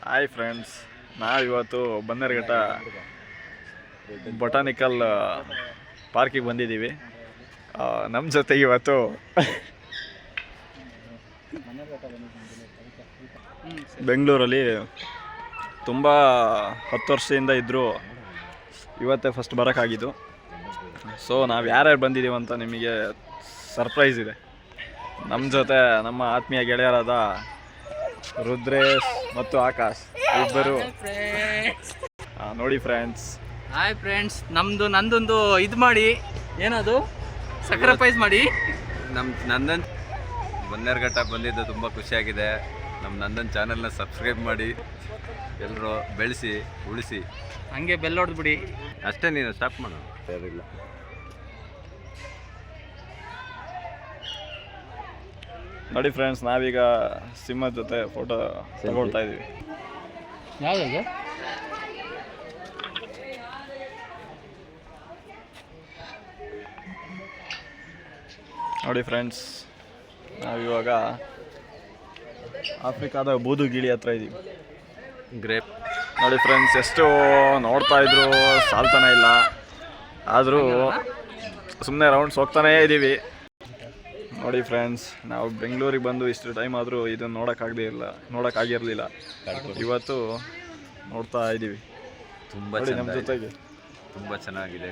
Hi friends, ನಾವಿವತ್ತು Bannerghatta botanical ಪಾರ್ಕಿಗೆ ಬಂದಿದ್ದೀವಿ. ನಮ್ಮ ಜೊತೆಗೆ ಇವತ್ತು ಬೆಂಗಳೂರಲ್ಲಿ ತುಂಬ 10 ವರ್ಷದಿಂದ ಇದ್ದರು, ಇವತ್ತೇ ಫಸ್ಟ್ ಬರೋಕ್ಕಾಗಿದ್ದು. ಸೊ ನಾವು ಯಾರ್ಯಾರು ಬಂದಿದ್ದೀವಿ ಅಂತ ನಿಮಗೆ ಸರ್ಪ್ರೈಸ್ ಇದೆ. ನಮ್ಮ ಜೊತೆ ನಮ್ಮ ಆತ್ಮೀಯ ಗೆಳೆಯರಾದ ರುದ್ರೇಶ್ ಮತ್ತು ಆಕಾಶ್ ಇಬ್ಬರು. ನೋಡಿ ಫ್ರೆಂಡ್ಸ್. ಹಾಯ್ ಫ್ರೆಂಡ್ಸ್, ನಂದೊಂದು ಇದು ಮಾಡಿ, ಏನದು ಸಕ್ರಿಫೈಸ್ ಮಾಡಿ. ನಂದನ್ ಬನ್ನೇರುಘಟ್ಟ ಬಂದಿದ್ದು ತುಂಬ ಖುಷಿಯಾಗಿದೆ. ನಮ್ಮ ನಂದನ್ ಚಾನಲ್ನ ಸಬ್ಸ್ಕ್ರೈಬ್ ಮಾಡಿ, ಎಲ್ಲರೂ ಬೆಳೆಸಿ ಉಳಿಸಿ. ಹಂಗೆ ಬೆಲ್ ಹೊಡೆದ್ಬಿಡಿ ಅಷ್ಟೇ, ನೀನು ಸ್ಟಾಪ್ ಮಾಡು. ಬೇರಿಲ್ಲ. ನೋಡಿ ಫ್ರೆಂಡ್ಸ್, ನಾವೀಗ ಸಿಂಹದ ಜೊತೆ ಫೋಟೋ ತಗೊಳ್ತಾ ಇದ್ದೀವಿ. ಯಾವುದು? ನೋಡಿ ಫ್ರೆಂಡ್ಸ್, ನಾವಿವಾಗ ಆಫ್ರಿಕಾದ ಬೂದುಗಿಳಿ ಹತ್ರ ಇದ್ದೀವಿ. ಗ್ರೇಪ್ ನೋಡಿ ಫ್ರೆಂಡ್ಸ್, ಎಷ್ಟು ನೋಡ್ತಾ ಇದ್ರು ಸಾಲ್ತಾನೆ ಇಲ್ಲ, ಆದರೂ ಸುಮ್ಮನೆ ರೌಂಡ್ಸ್ ಹೋಗ್ತಾನೇ ಇದ್ದೀವಿ. ನೋಡಿ ಫ್ರೆಂಡ್ಸ್, ನಾವು ಬೆಂಗಳೂರಿಗೆ ಬಂದು ಇಷ್ಟು ಟೈಮ್ ಆದರೂ ಇದನ್ನು ನೋಡೋಕ್ಕಾಗಿರಲಿಲ್ಲ. ಇವತ್ತು ನೋಡ್ತಾ ಇದ್ದೀವಿ. ತುಂಬ ನಮ್ಮ ಜೊತೆಗೆ ತುಂಬ ಚೆನ್ನಾಗಿದೆ.